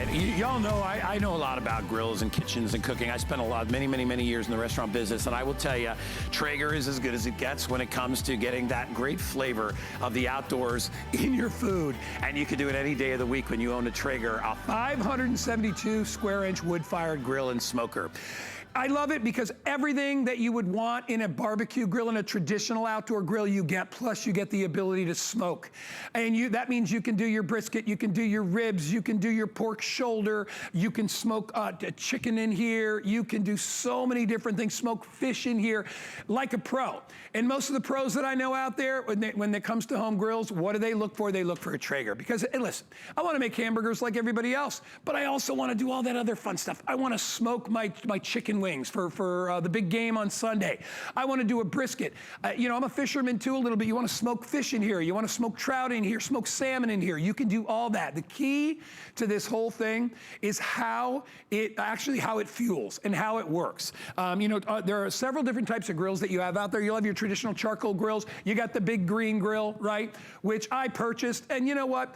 right, y'all know I know a lot about grills and kitchens and cooking. I spent many years in the restaurant business, and I will tell you, Traeger is as good as it gets when it comes to getting that great flavor of the outdoors in your food. And you can do it any day of the week when you own a Traeger, a 572 square inch wood-fired grill and smoker. I love it because everything that you would want in a barbecue grill, in a traditional outdoor grill, you get, plus you get the ability to smoke. And that means you can do your brisket, you can do your ribs, you can do your pork shoulder, you can smoke chicken in here, you can do so many different things, smoke fish in here, like a pro. And most of the pros that I know out there, when it comes to home grills, what do they look for? They look for a Traeger. Because, hey, listen, I want to make hamburgers like everybody else, but I also want to do all that other fun stuff. I want to smoke my chicken wings for the big game on Sunday. I want to do a brisket. You know, I'm a fisherman too a little bit. You want to smoke fish in here. You want to smoke trout in here, smoke salmon in here. You can do all that. The key to this whole thing is how it fuels and how it works. You know, there are several different types of grills that you have out there. You'll have your traditional charcoal grills. You got the big green grill, right? Which I purchased, and you know what?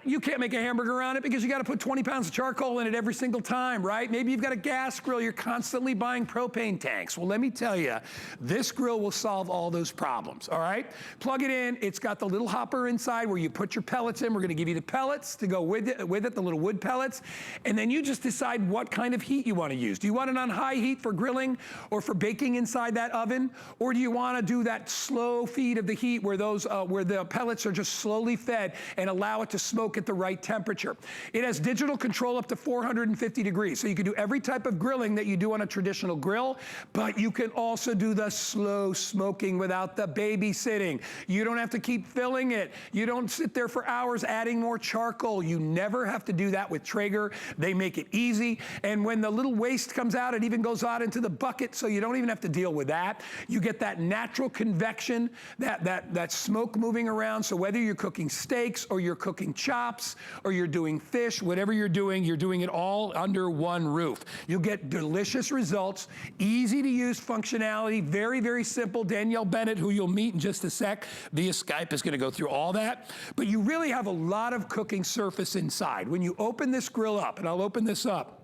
You can't make a hamburger on it because you got to put 20 pounds of charcoal in it every single time, right? Maybe you've got a gas grill, you're constantly buying propane tanks. Well, let me tell you, this grill will solve all those problems, all right? Plug it in, it's got the little hopper inside where you put your pellets in. We're gonna give you the pellets to go with it, the little wood pellets, and then you just decide what kind of heat you want to use. Do you want it on high heat for grilling or for baking inside that oven? Or do you want to do that slow feed of the heat where the pellets are just slowly fed and allow it to smoke at the right temperature? It has digital control up to 450 degrees. So you can do every type of grilling that you do on a traditional grill, but you can also do the slow smoking without the babysitting. You don't have to keep filling it. You don't sit there for hours adding more charcoal. You never have to do that with Traeger. They make it easy. And when the little waste comes out, it even goes out into the bucket, so you don't even have to deal with that. You get that natural convection, that smoke moving around. So whether you're cooking steaks or you're cooking chops or you're doing fish, whatever you're doing it all under one roof. You'll get delicious results, easy to use functionality, very, very simple. Danielle Bennett, who you'll meet in just a sec via Skype, is gonna go through all that. But you really have a lot of cooking surface inside. When you open this grill up, and I'll open this up,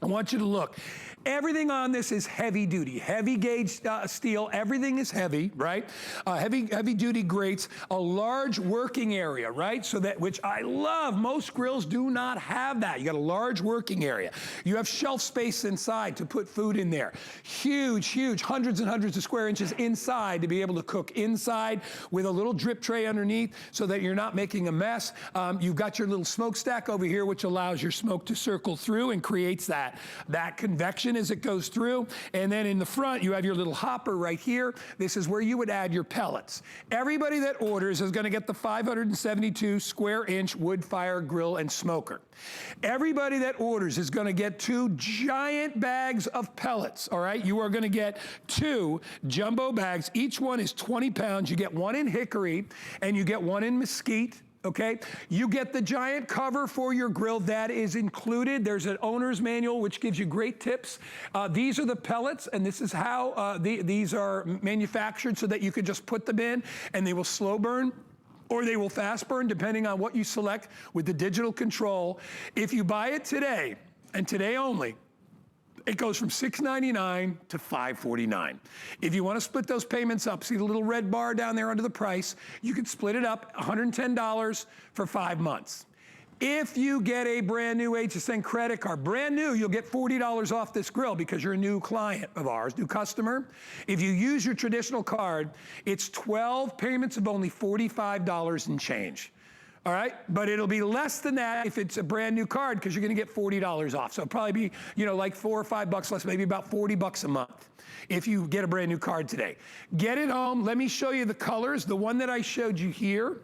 I want you to look. Everything on this is heavy duty, heavy gauge steel. Everything is heavy, right? Heavy duty grates, a large working area, right? So that, which I love. Most grills do not have that. You got a large working area. You have shelf space inside to put food in there. Huge, hundreds and hundreds of square inches inside to be able to cook inside with a little drip tray underneath so that you're not making a mess. You've got your little smokestack over here, which allows your smoke to circle through and creates that convection as it goes through. And then in the front, you have your little hopper right here. This is where you would add your pellets. Everybody that orders is gonna get the 572 square inch wood fire grill and smoker. Everybody that orders is gonna get 2 giant bags of pellets, all right? You are gonna get 2 jumbo bags. Each one is 20 pounds. You get one in hickory and you get one in mesquite. Okay, you get the giant cover for your grill. That is included. There's an owner's manual which gives you great tips. These are the pellets, and this is how these are manufactured so that you could just put them in and they will slow burn or they will fast burn depending on what you select with the digital control. If you buy it today, and today only, it goes from $699 to $549. If you want to split those payments up, see the little red bar down there under the price, you can split it up, $110 for 5 months. If you get a brand new HSN credit card, brand new, you'll get $40 off this grill because you're a new client of ours, new customer. If you use your traditional card, it's 12 payments of only $45 and change. All right, but it'll be less than that if it's a brand new card because you're gonna get $40 off. So it'll probably be, you know, like $4 or $5 less, maybe about 40 bucks a month if you get a brand new card today. Get it home, let me show you the colors. The one that I showed you here,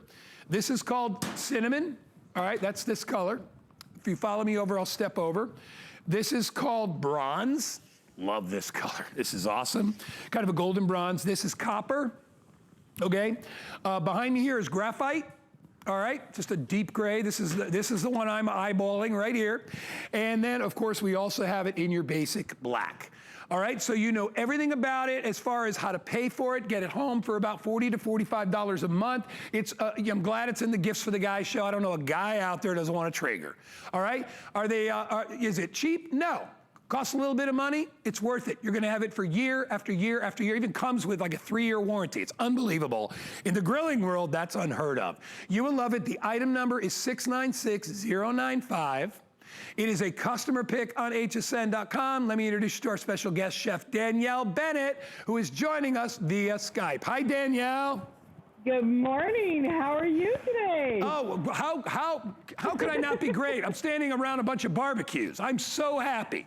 this is called cinnamon. All right, that's this color. If you follow me over, I'll step over. This is called bronze. Love this color, this is awesome. Kind of a golden bronze. This is copper, okay? Behind me here is graphite. All right, just a deep gray. This is the one I'm eyeballing right here. And then, of course, we also have it in your basic black. All right, so you know everything about it as far as how to pay for it, get it home for about $40 to $45 a month. It's, I'm glad it's in the Gifts for the Guys show. I don't know a guy out there doesn't want a Traeger. All right, is it cheap? No. Costs a little bit of money, it's worth it. You're gonna have it for year after year after year. Even comes with like a 3-year warranty. It's unbelievable. In the grilling world, that's unheard of. You will love it. The item number is 696095. It is a customer pick on hsn.com. Let me introduce you to our special guest, Chef Danielle Bennett, who is joining us via Skype. Hi, Danielle. Good morning. How are you today? Oh, how could I not be great? I'm standing around a bunch of barbecues. I'm so happy.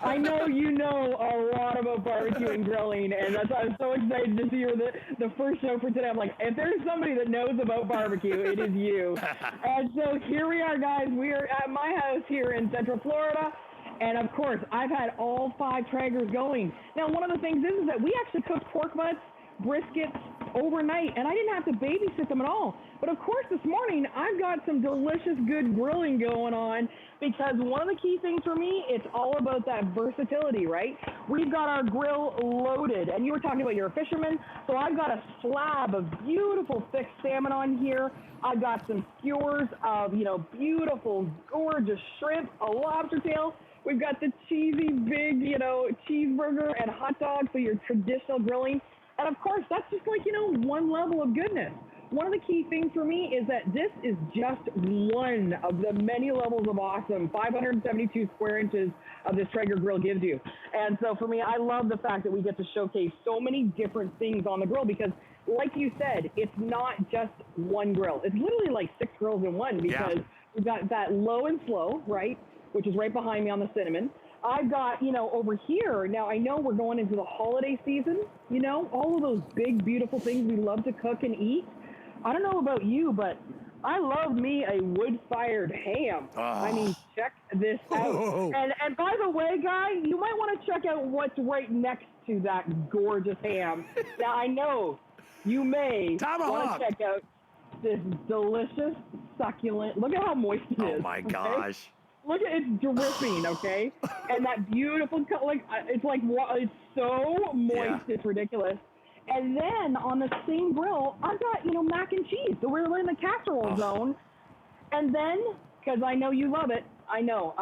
I know you know a lot about barbecue and grilling, and that's why I'm so excited to see you the first show for today. I'm like, if there's somebody that knows about barbecue, it is you. And so here we are, guys. We are at my house here in Central Florida, and of course, I've had all 5 Traegers going. Now, one of the things is that we actually cook pork butts, briskets overnight, and I didn't have to babysit them at all. But of course, this morning, I've got some delicious, good grilling going on, because one of the key things for me, it's all about that versatility, right? We've got our grill loaded, and you were talking about you're a fisherman, so I've got a slab of beautiful thick salmon on here. I've got some skewers of, beautiful, gorgeous shrimp, a lobster tail. We've got the cheesy, big, cheeseburger and hot dog, so your traditional grilling. And of course, that's just like, one level of goodness. One of the key things for me is that this is just one of the many levels of awesome 572 square inches of this Traeger grill gives you. And so for me, I love the fact that we get to showcase so many different things on the grill, because like you said, it's not just one grill. It's literally like 6 grills in one, because we've got that low and slow, right, which is right behind me on the cinnamon. I've got, over here, now I know we're going into the holiday season, all of those big, beautiful things we love to cook and eat. I don't know about you, but I love me a wood-fired ham. Oh. I mean, check this out. Oh. And by the way, guy, you might want to check out what's right next to that gorgeous ham. Now, I know you may want to check out this delicious, succulent, look at how moist it is. Oh, my gosh. Look at it's dripping, okay? And that beautiful, it's so moist, it's ridiculous. And then on the same grill, I've got, mac and cheese. So we're in the casserole zone. And then, because I know you love it, I know,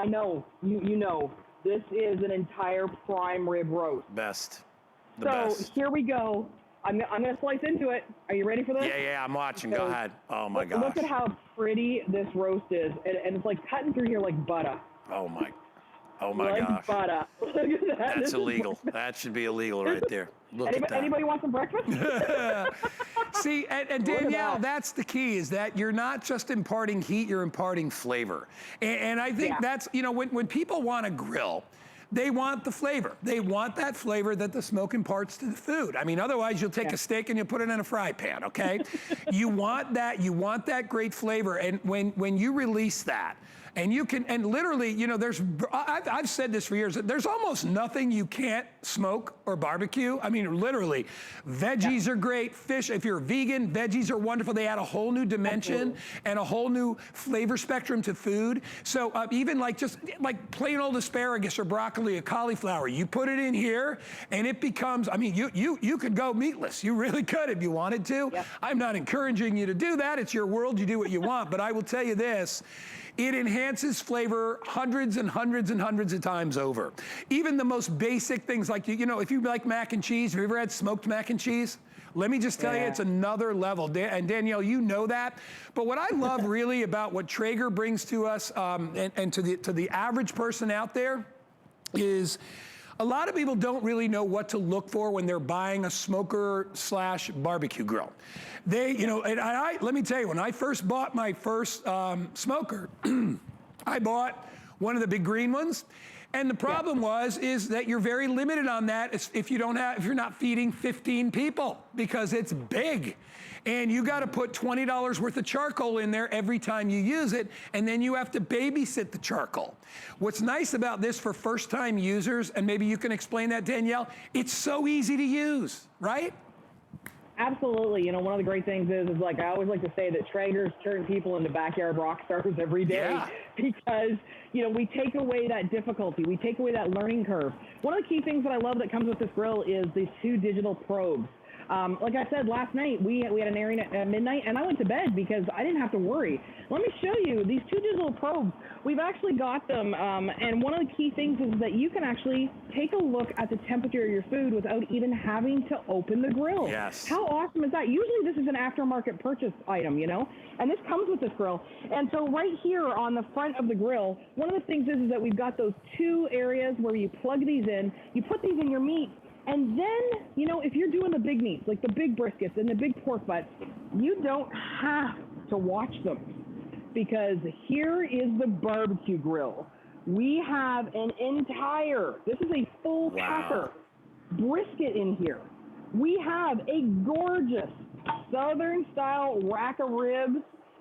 you know, this is an entire prime rib roast. Best. So here we go. I'm going to slice into it. Are you ready for this? Yeah, I'm watching. Go ahead. Oh, my gosh. Look at how pretty this roast is. And it's like cutting through here like butter. Oh, my like gosh. Butter. Look at that. That's illegal. That should be illegal right there. Look at that. Anybody want some breakfast? See, and Danielle, that's the key, is that you're not just imparting heat, you're imparting flavor. And I think that's, when people want to grill, they want the flavor. They want that flavor that the smoke imparts to the food. I mean, otherwise you'll take a steak and you'll put it in a fry pan, okay? You want that great flavor. And when you release that, and you can, and literally, I've said this for years, there's almost nothing you can't smoke or barbecue. I mean, literally, veggies are great, fish, if you're vegan, veggies are wonderful. They add a whole new dimension and a whole new flavor spectrum to food. So even just plain old asparagus or broccoli or cauliflower, you put it in here and it becomes, I mean, you could go meatless. You really could if you wanted to. Yep. I'm not encouraging you to do that. It's your world, you do what you want. But I will tell you this, it enhances flavor hundreds and hundreds and hundreds of times over. Even the most basic things like, if you like mac and cheese, have you ever had smoked mac and cheese? Let me just tell you, it's another level. And Danielle, you know that. But what I love really about what Traeger brings to us and to the average person out there is a lot of people don't really know what to look for when they're buying a smoker/barbecue grill. They, let me tell you, when I first bought my first smoker, I bought one of the big green ones. And the problem is that you're very limited on that if you're not feeding 15 people, because it's big. And you got to put $20 worth of charcoal in there every time you use it, and then you have to babysit the charcoal. What's nice about this for first-time users, and maybe you can explain that, Danielle, it's so easy to use, right? Absolutely. You know, one of the great things is like, I always like to say that Traegers turn people into backyard rock stars every day. Yeah. Because, you know, we take away that difficulty. We take away that learning curve. One of the key things that I love that comes with this grill is these 2 digital probes. Like I said, last night we had an airing at midnight, and I went to bed because I didn't have to worry. Let me show you these 2 digital probes. We've actually got them, and one of the key things is that you can actually take a look at the temperature of your food without even having to open the grill. Yes. How awesome is that? Usually this is an aftermarket purchase item, you know, and this comes with this grill. And so right here on the front of the grill, one of the things is that we've got those 2 areas where you plug these in, you put these in your meat. And then, you know, if you're doing the big meats, like the big briskets and the big pork butts, you don't have to watch them, because here is the barbecue grill. We have an entire, this is a full packer brisket in here. We have a gorgeous Southern style rack of ribs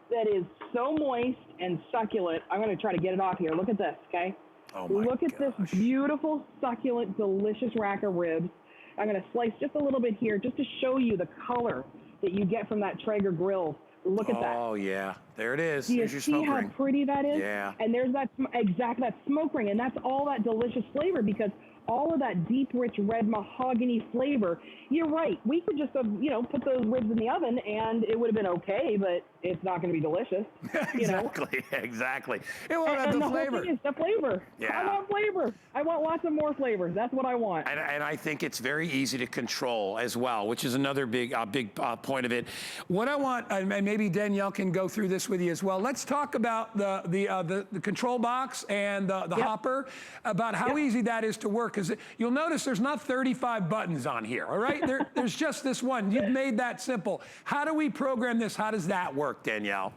that is so moist and succulent. I'm going to try to get it off here. Look at this, okay? Oh my Look at this beautiful, succulent, delicious rack of ribs. I'm going to slice just a little bit here just to show you the color that you get from that Traeger grill. Look at that. Oh, yeah. There it is. Do you There's your see smoke how ring. pretty that is? Yeah. And there's that that smoke ring, and that's all that delicious flavor, because all of that deep, rich red mahogany flavor. You're right. We could just have, you know, put those ribs in the oven and it would have been okay, but it's not going to be delicious. Exactly. Exactly. It won't have the whole flavor. thing is the flavor. Yeah. I want flavor. I want lots of more flavors. That's what I want. And I think it's very easy to control as well, which is another big point of it. What I want, and maybe Danielle can go through this with you as well. Let's talk about the control box and the hopper, about how easy that is to work. Because you'll notice there's not 35 buttons on here. All right, there's just this one. You've made that simple. How do we program this? How does that work, Danielle?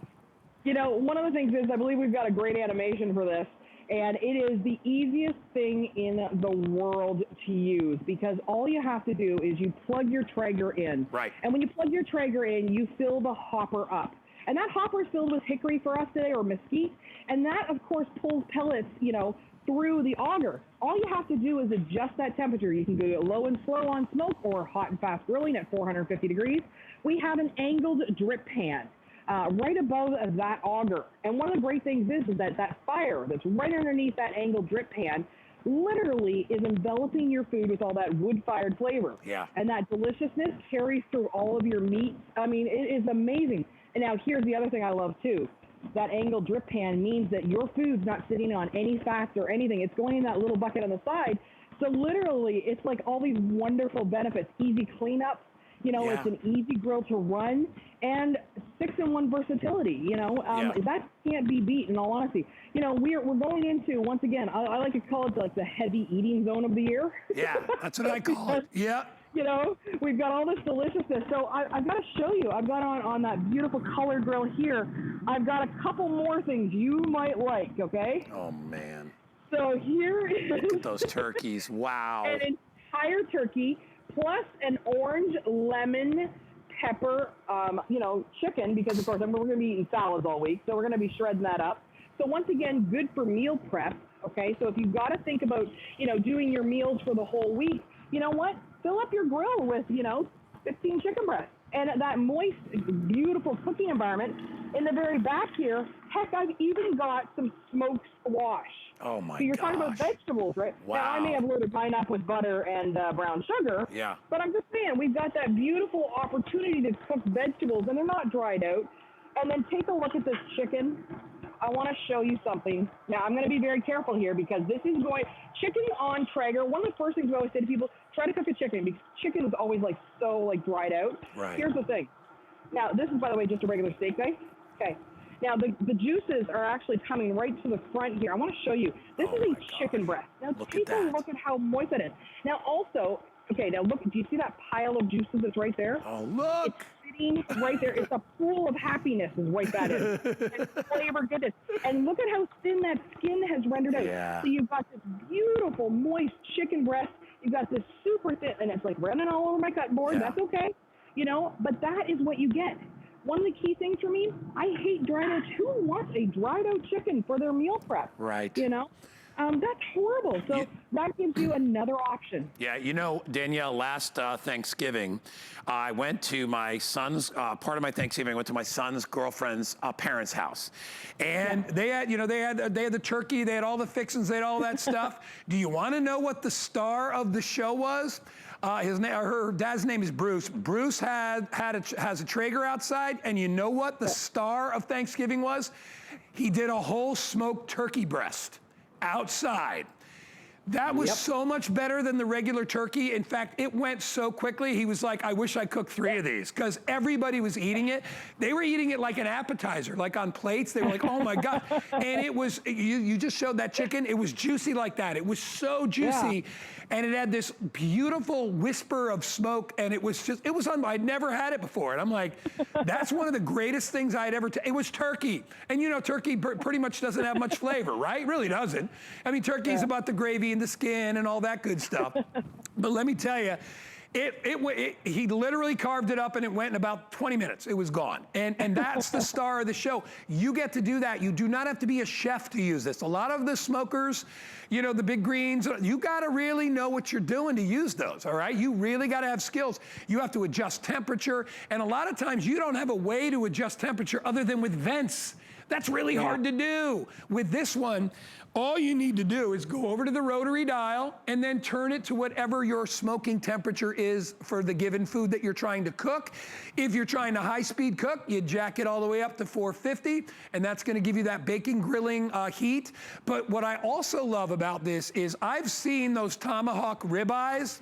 You know, one of the things is I believe we've got a great animation for this. And it is the easiest thing in the world to use, because all you have to do is you plug your Traeger in. Right. And when you plug your Traeger in, you fill the hopper up. And that hopper is filled with hickory for us today, or mesquite. And that, of course, pulls pellets, you know, through the auger. All you have to do is adjust that temperature. You can go low and slow on smoke, or hot and fast grilling at 450 degrees. We have an angled drip pan right above that auger. And one of the great things is that that fire that's right underneath that angled drip pan literally is enveloping your food with all that wood-fired flavor. Yeah. And that deliciousness carries through all of your meats. I mean, it is amazing. And now here's the other thing I love too. That angled drip pan means that your food's not sitting on any fats or anything. It's going in that little bucket on the side. So literally, it's like all these wonderful benefits. Easy cleanup. You know, it's an easy grill to run, and 6-in-1 versatility. You know, that can't be beat, in all honesty. You know, we're going into, once again, I like to call it like the heavy eating zone of the year. Yeah, that's what I call it. Yeah. You know, we've got all this deliciousness. So I've got to show you. I've got on that beautiful color grill here, I've got a couple more things you might like, okay? Oh, man. So here is... Look at those turkeys. Wow. An entire turkey, plus an orange, lemon, pepper, you know, chicken, because, of course, we're going to be eating salads all week, so we're going to be shredding that up. So once again, good for meal prep, okay? So if you've got to think about, you know, doing your meals for the whole week, you know what? Fill up your grill with, you know, 15 chicken breasts. And that moist, beautiful cooking environment. In the very back here, heck, I've even got some smoked squash. Oh, my God. So you're talking about vegetables, right? Wow. Now, I may have loaded mine up with butter and brown sugar. Yeah. But I'm just saying, we've got that beautiful opportunity to cook vegetables, and they're not dried out. And then take a look at this chicken. I want to show you something. Now, I'm going to be very careful here, because this is chicken on Traeger. One of the first things we always say to people, try to cook a chicken, because chicken is always so dried out. Right. Here's the thing. Now, this is, by the way, just a regular steak knife. Okay. Now, the juices are actually coming right to the front here. I want to show you. This is a chicken breast. Now, take a look at how moist that is. Now, also, okay, now look, do you see that pile of juices that's right there? Oh, look. It's sitting right there. It's a pool of happiness is what that is. And flavor goodness. And look at how thin that skin has rendered out. Yeah. So you've got this beautiful, moist chicken breast. You've got this super thin, and it's running all over my cut board. Yeah. That's okay. You know, but that is what you get. One of the key things for me, I hate dried out. Who wants a dried out chicken for their meal prep? Right. You know? That's horrible. So that gives you another option. Yeah, you know, Danielle, last Thanksgiving, I went to my son's, part of my Thanksgiving, I went to my son's girlfriend's parents' house. And they had, you know, they had the turkey, they had all the fixings, they had all that stuff. Do you want to know what the star of the show was? Her dad's name is Bruce. Bruce has a Traeger outside, and you know what the star of Thanksgiving was? He did a whole smoked turkey breast outside. That was so much better than the regular turkey. In fact, it went so quickly, he was like, I wish I cooked 3 of these, because everybody was eating it. They were eating it like an appetizer, like on plates. They were like, oh my God. And it was, you just showed that chicken, it was juicy like that. It was so juicy. And it had this beautiful whisper of smoke, and it was just, I'd never had it before. And I'm like, that's one of the greatest things I'd ever, it was turkey. And you know, turkey pretty much doesn't have much flavor, right? It really doesn't. I mean, turkey's about the gravy and the skin and all that good stuff. But let me tell you, he literally carved it up and it went in about 20 minutes. It was gone. And that's the star of the show. You get to do that. You do not have to be a chef to use this. A lot of the smokers, you know, the big greens, you got to really know what you're doing to use those, all right? You really got to have skills. You have to adjust temperature. And a lot of times you don't have a way to adjust temperature other than with vents. That's really hard to do. With this one, all you need to do is go over to the rotary dial and then turn it to whatever your smoking temperature is for the given food that you're trying to cook. If you're trying to high-speed cook, you jack it all the way up to 450, and that's gonna give you that baking, grilling heat. But what I also love about this is I've seen those tomahawk ribeyes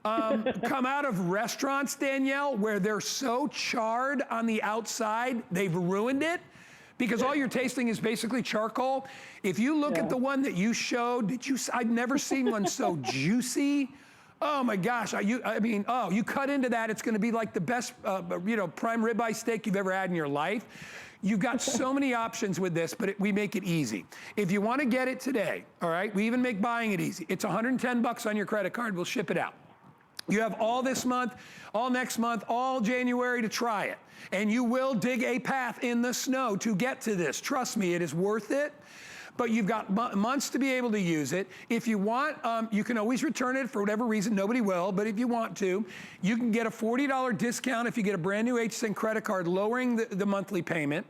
come out of restaurants, Danielle, where they're so charred on the outside, they've ruined it. Because all you're tasting is basically charcoal. If you look at the one that you showed, I've never seen one so juicy. Oh my gosh, you cut into that, it's gonna be like the best you know, prime ribeye steak you've ever had in your life. You've got so many options with this, but we make it easy. If you wanna get it today, all right, we even make buying it easy. It's 110 bucks on your credit card, we'll ship it out. You have all this month, all next month, all January to try it. And you will dig a path in the snow to get to this. Trust me, it is worth it. But you've got months to be able to use it. If you want, you can always return it for whatever reason. Nobody will, but if you want to, you can get a $40 discount if you get a brand new HSN credit card, lowering the monthly payment.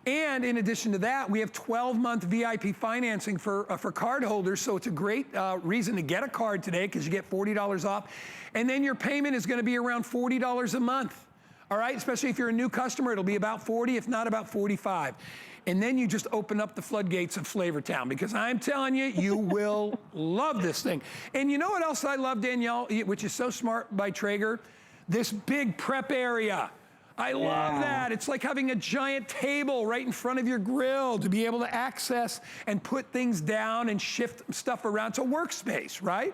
And in addition to that, we have 12-month VIP financing for card holders, so it's a great reason to get a card today because you get $40 off. And then your payment is gonna be around $40 a month. All right, especially if you're a new customer, it'll be about 40, if not about 45. And then you just open up the floodgates of Flavortown, because I'm telling you, you will love this thing. And you know what else I love, Danielle, which is so smart by Traeger? This big prep area. I love that. It's like having a giant table right in front of your grill to be able to access and put things down and shift stuff around. It's a workspace, right?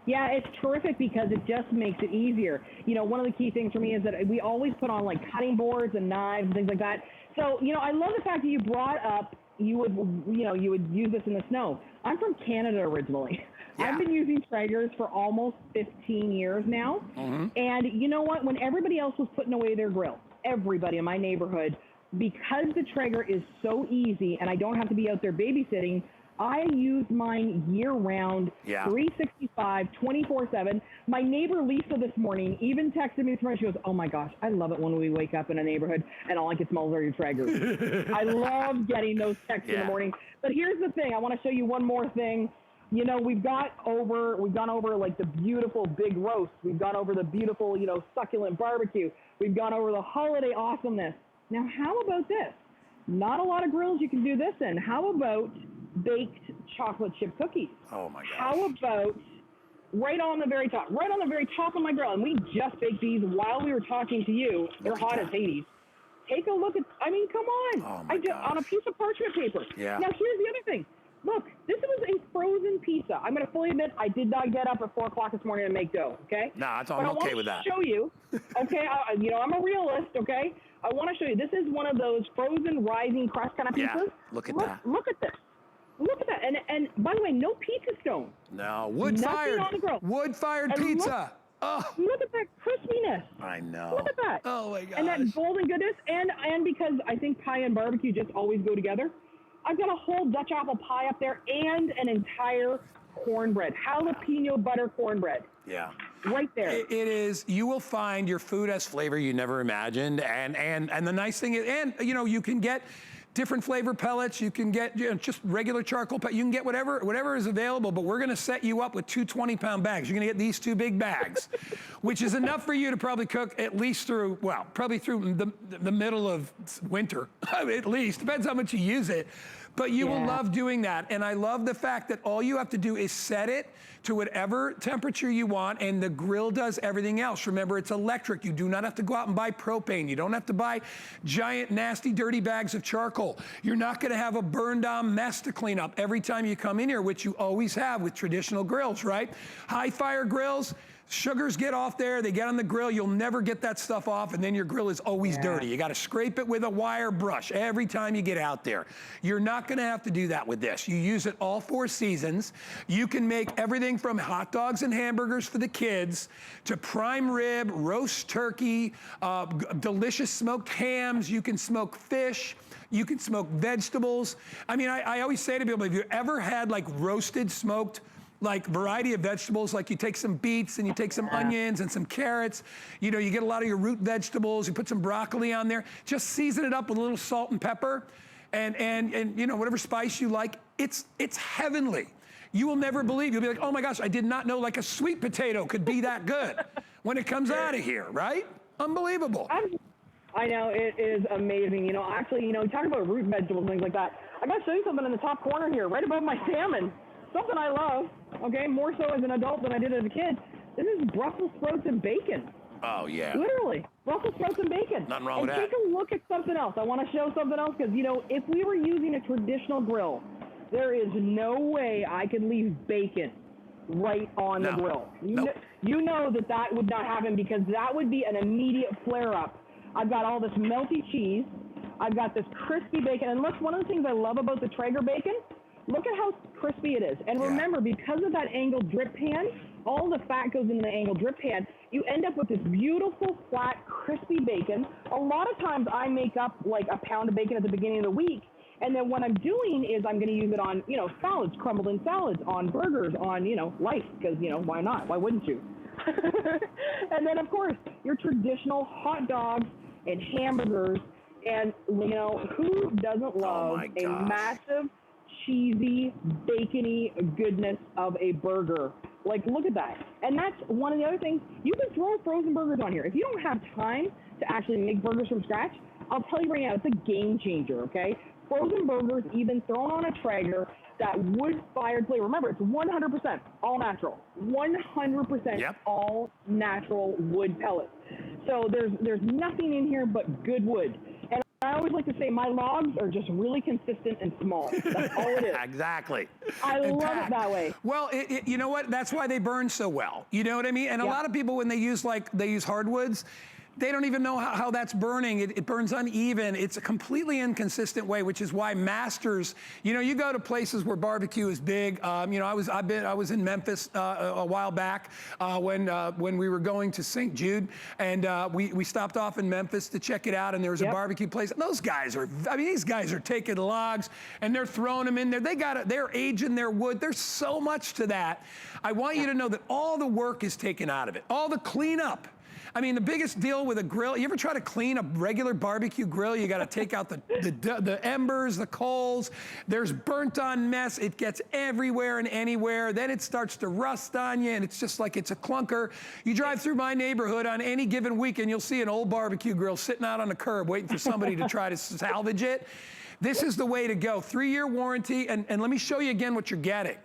Yeah, it's terrific because it just makes it easier. You know, one of the key things for me is that we always put on like cutting boards and knives and things like that. So, you know, I love the fact that you brought up you would use this in the snow. I'm from Canada originally. Yeah. I've been using Traegers for almost 15 years now. Mm-hmm. And you know what? When everybody else was putting away their grill, everybody in my neighborhood, because the Traeger is so easy and I don't have to be out there babysitting, I use mine year-round, 365, 24/7. My neighbor Lisa this morning even texted me this morning. She goes, "Oh my gosh, I love it when we wake up in a neighborhood and all I can smell are your Traegers." I love getting those texts in the morning. But here's the thing: I want to show you one more thing. You know, we've gone over like the beautiful big roast. We've gone over the beautiful, you know, succulent barbecue. We've gone over the holiday awesomeness. Now, how about this? Not a lot of grills you can do this in. How about baked chocolate chip cookies? Oh my gosh. How about right on the very top of my grill, and we just baked these while we were talking to you. They're hot as Hades. Take a look at, I mean, come on. Oh my gosh. On a piece of parchment paper. Yeah. Now here's the other thing. Look, this was a frozen pizza. I'm going to fully admit I did not get up at 4 o'clock this morning and make dough, okay? No, I'm okay with that. I want to show you, okay, you know, I'm a realist, okay? I want to show you. This is one of those frozen rising crust kind of pizzas. Yeah, look at that. Look at this. Look at that. And by the way, no pizza stone. No, wood-fired. Nothing on the grill. Wood-fired pizza. Look at that crispiness. I know. Look at that. Oh my gosh. And that golden goodness. And because I think pie and barbecue just always go together, I've got a whole Dutch apple pie up there and an entire cornbread, jalapeno butter cornbread. Yeah. Right there. It is, you will find your food has flavor you never imagined. And the nice thing is, and you know, you can get different flavor pellets, you can get just regular charcoal pellets, you can get whatever is available, but we're gonna set you up with 2 20-pound bags. You're gonna get these 2 big bags, which is enough for you to probably cook at least through, well, probably through the middle of winter, at least, depends how much you use it. But you will love doing that. And I love the fact that all you have to do is set it to whatever temperature you want, and the grill does everything else. Remember, it's electric. You do not have to go out and buy propane. You don't have to buy giant, nasty, dirty bags of charcoal. You're not gonna have a burned on mess to clean up every time you come in here, which you always have with traditional grills, right? High fire grills, sugars get off there, they get on the grill, you'll never get that stuff off, and then your grill is always dirty. You gotta scrape it with a wire brush every time you get out there. You're not gonna have to do that with this. You use it all 4 seasons. You can make everything from hot dogs and hamburgers for the kids to prime rib, roast turkey, delicious smoked hams. You can smoke fish. You can smoke vegetables. I mean, I always say to people, have you ever had like roasted, smoked, like variety of vegetables, like you take some beets and you take some onions and some carrots, you know, you get a lot of your root vegetables, you put some broccoli on there, just season it up with a little salt and pepper and you know, whatever spice you like, it's heavenly. You will never believe, you'll be like, oh my gosh, I did not know like a sweet potato could be that good when it comes out of here, right? Unbelievable. I know, it is amazing. You know, actually, you know, talk about root vegetables and things like that. I gotta show you something in the top corner here, right above my salmon. Something I love, okay, more so as an adult than I did as a kid. This is Brussels sprouts and bacon. Oh, yeah. Literally, Brussels sprouts and bacon. Nothing wrong with that. And take a look at something else. I want to show something else because, you know, if we were using a traditional grill, there is no way I could leave bacon right on the grill. You know that would not happen because that would be an immediate flare-up. I've got all this melty cheese. I've got this crispy bacon. And look, one of the things I love about the Traeger bacon, look at how crispy it is. And remember, because of that angled drip pan, all the fat goes into the angled drip pan. You end up with this beautiful, flat, crispy bacon. A lot of times I make up like a pound of bacon at the beginning of the week. And then what I'm doing is I'm going to use it on, you know, salads, crumbled in salads, on burgers, on, you know, life. Because, you know, why not? Why wouldn't you? And then, of course, your traditional hot dogs and hamburgers. And, you know, who doesn't love a massive, cheesy, bacony goodness of a burger? Like, look at that. And that's one of the other things. You can throw frozen burgers on here. If you don't have time to actually make burgers from scratch, I'll tell you right now, it's a game changer, okay? Frozen burgers, even thrown on a Traeger, that wood-fired flavor. Remember, it's 100% all natural. 100% all natural wood pellets. So there's nothing in here but good wood. And I always like to say my logs are just really consistent and small. That's all it is. Exactly. I love it that way. Well, you know what? That's why they burn so well. You know what I mean? And a lot of people, when they use hardwoods, they don't even know how that's burning. It burns uneven. It's a completely inconsistent way, which is why masters, you know, you go to places where barbecue is big. You know, I was in Memphis a while back when we were going to St. Jude, and we stopped off in Memphis to check it out, and there was a barbecue place. And those guys are, I mean, these guys are taking logs and they're throwing them in there. They're aging their wood. There's so much to that. I want you to know that all the work is taken out of it, all the cleanup. I mean, the biggest deal with a grill, you ever try to clean a regular barbecue grill? You got to take out the embers, the coals. There's burnt on mess. It gets everywhere and anywhere. Then it starts to rust on you, and it's just like it's a clunker. You drive through my neighborhood on any given weekend, you'll see an old barbecue grill sitting out on the curb waiting for somebody to try to salvage it. This is the way to go. 3-year warranty, and let me show you again what you're getting.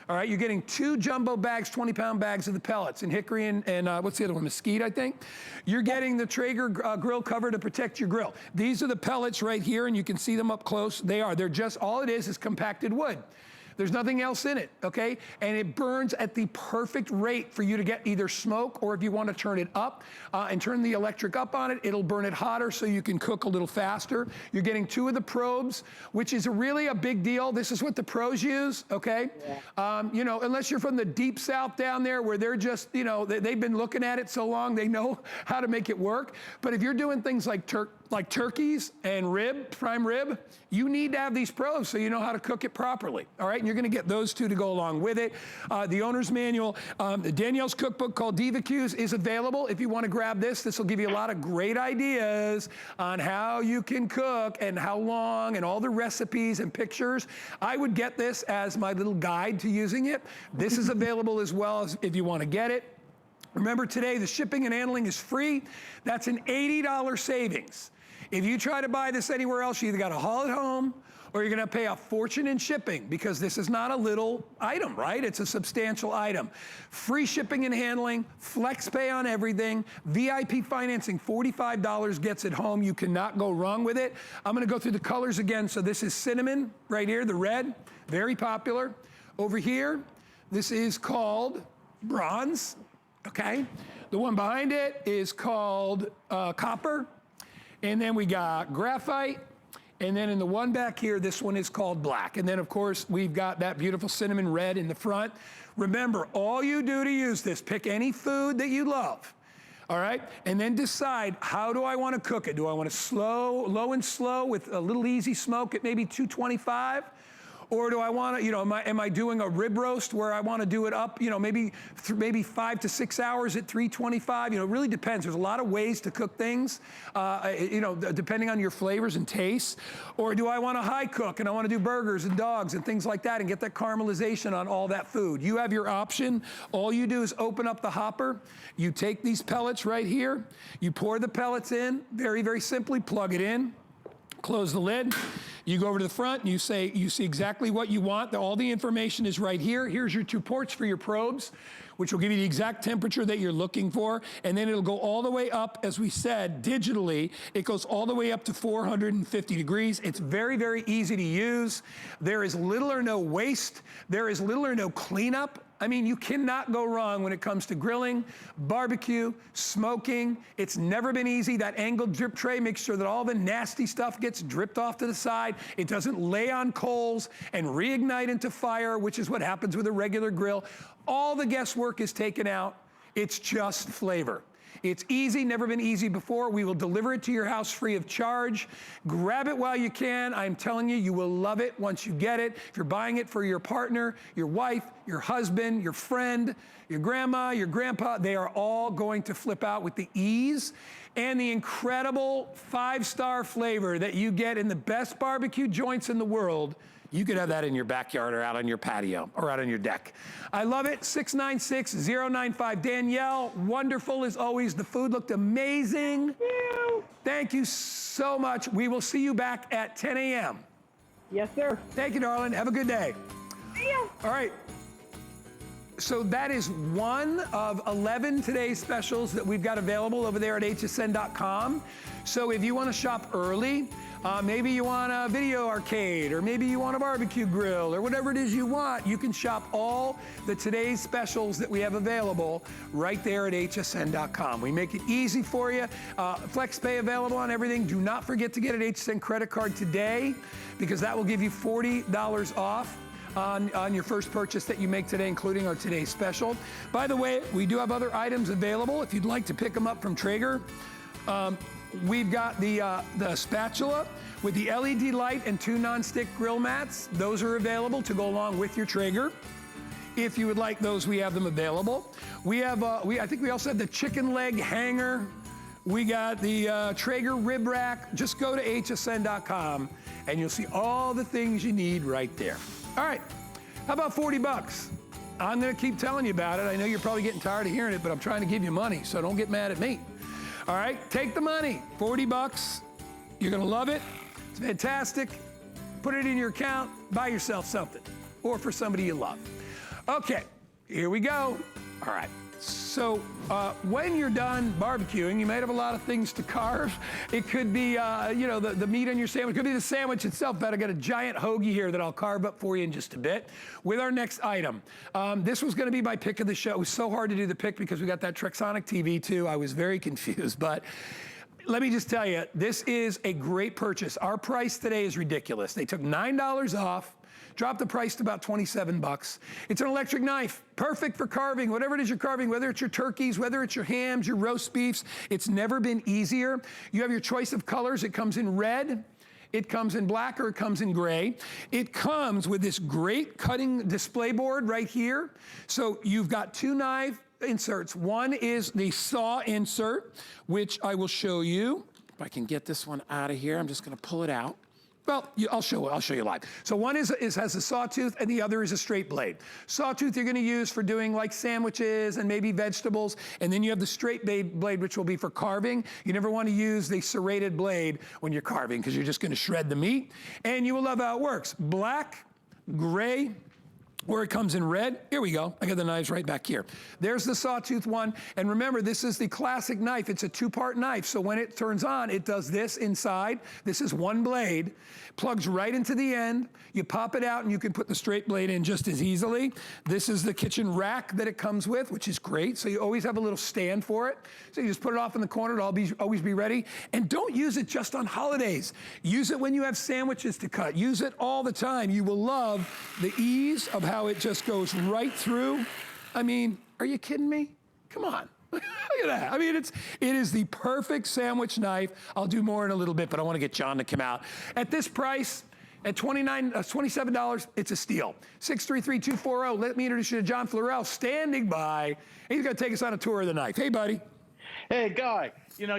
All right, you're getting 2 jumbo bags, 20-pound bags of the pellets in hickory and what's the other one, mesquite, I think? You're getting the Traeger grill cover to protect your grill. These are the pellets right here, and you can see them up close. They're just, all it is compacted wood. There's nothing else in it, okay? And it burns at the perfect rate for you to get either smoke, or if you want to turn it up and turn the electric up on it, it'll burn it hotter so you can cook a little faster. You're getting 2 of the probes, which is really a big deal. This is what the pros use, okay? You know, unless you're from the deep south down there where they're just, you know, they've been looking at it so long, they know how to make it work. But if you're doing things like like turkeys and prime rib, you need to have these probes so you know how to cook it properly, all right? And you're gonna get those two to go along with it. The owner's manual, Danielle's cookbook called Diva Q's is available. If you wanna grab this, this will give you a lot of great ideas on how you can cook and how long and all the recipes and pictures. I would get this as my little guide to using it. This is available as well as if you wanna get it. Remember today, the shipping and handling is free. That's an $80 savings. If you try to buy this anywhere else, you either got to haul it home or you're going to pay a fortune in shipping because this is not a little item, right? It's a substantial item. Free shipping and handling, flex pay on everything, VIP financing, $45 gets it home. You cannot go wrong with it. I'm going to go through the colors again. So this is cinnamon right here, the red, very popular. Over here, this is called bronze, okay? The one behind it is called copper. And then we got graphite. And then in the one back here, this one is called black. And then of course, we've got that beautiful cinnamon red in the front. Remember, all you do to use this, pick any food that you love, all right? And then decide, how do I want to cook it? Do I want to low and slow with a little easy smoke at maybe 225? Or do I want to, you know, am I doing a rib roast where I want to do it up, you know, maybe 5 to 6 hours at 325? You know, it really depends. There's a lot of ways to cook things, you know, depending on your flavors and tastes. Or do I want to high cook and I want to do burgers and dogs and things like that and get that caramelization on all that food? You have your option. All you do is open up the hopper. You take these pellets right here. You pour the pellets in, very, very simply, plug it in. Close the lid. You go over to the front and you see exactly what you want. All the information is right here. Here's your 2 ports for your probes, which will give you the exact temperature that you're looking for. And then it'll go all the way up, as we said, digitally. It goes all the way up to 450 degrees. It's very, very easy to use. There is little or no waste. There is little or no cleanup. I mean, you cannot go wrong when it comes to grilling, barbecue, smoking. It's never been easy. That angled drip tray makes sure that all the nasty stuff gets dripped off to the side. It doesn't lay on coals and reignite into fire, which is what happens with a regular grill. All the guesswork is taken out. It's just flavor. It's easy, never been easy before. We will deliver it to your house free of charge. Grab it while you can. I'm telling you, you will love it once you get it. If you're buying it for your partner, your wife, your husband, your friend, your grandma, your grandpa, they are all going to flip out with the ease and the incredible 5-star flavor that you get in the best barbecue joints in the world. You could have that in your backyard or out on your patio or out on your deck. I love it. 696-095. Danielle, wonderful as always. The food looked amazing. Thank you. Thank you so much. We will see you back at 10 a.m. Yes, sir. Thank you, darling. Have a good day. See ya. All right. So that is one of 11 today's specials that we've got available over there at hsn.com. So if you want to shop early, maybe you want a video arcade, or maybe you want a barbecue grill, or whatever it is you want, you can shop all the today's specials that we have available right there at hsn.com. We make it easy for you. Flex pay available on everything. Do not forget to get an HSN credit card today, because that will give you $40 off on your first purchase that you make today, including our today's special. By the way, we do have other items available if you'd like to pick them up from Traeger. We've got the spatula with the LED light and 2 nonstick grill mats. Those are available to go along with your Traeger. If you would like those, we have them available. We have, I think we also have the chicken leg hanger. We got the Traeger rib rack. Just go to hsn.com and you'll see all the things you need right there. All right, how about 40 bucks? I'm gonna keep telling you about it. I know you're probably getting tired of hearing it, but I'm trying to give you money, so don't get mad at me. All right, take the money, 40 bucks. You're gonna love it, it's fantastic. Put it in your account, buy yourself something, or for somebody you love. Okay, here we go. All right, so when you're done barbecuing, you might have a lot of things to carve. It could be, you know, the meat on your sandwich. It could be the sandwich itself, but I got a giant hoagie here that I'll carve up for you in just a bit with our next item. This was gonna be my pick of the show. It was so hard to do the pick because we got that Trexonic TV too. I was very confused, but let me just tell you, this is a great purchase. Our price today is ridiculous. They took $9 off. Dropped the price to about 27 bucks. It's an electric knife, perfect for carving, whatever it is you're carving, whether it's your turkeys, whether it's your hams, your roast beefs. It's never been easier. You have your choice of colors. It comes in red, it comes in black, or it comes in gray. It comes with this great cutting display board right here. So you've got two knife inserts. One is the saw insert, which I will show you. If I can get this one out of here, I'm just gonna pull it out. Well, I'll show you live. So one has a sawtooth and the other is a straight blade. Sawtooth you're gonna use for doing like sandwiches and maybe vegetables, and then you have the straight blade which will be for carving. You never wanna use the serrated blade when you're carving because you're just gonna shred the meat, and you will love how it works. Black, gray, or it comes in red. Here we go. I got the knives right back here. There's the sawtooth one. And remember, this is the classic knife. It's a two-part knife. So when it turns on, it does this inside. This is one blade. Plugs right into the end. You pop it out and you can put the straight blade in just as easily. This is the kitchen rack that it comes with, which is great. So you always have a little stand for it. So you just put it off in the corner. It'll always be ready. And don't use it just on holidays. Use it when you have sandwiches to cut. Use it all the time. You will love the ease of how it just goes right through. I mean, are you kidding me? Come on. Look at that. I mean, it is the perfect sandwich knife. I'll do more in a little bit, but I want to get John to come out. At this price, at $27, it's a steal. 633-240. Let me introduce you to John Florell, standing by. He's going to take us on a tour of the knife. Hey, buddy. Hey, Guy. You know,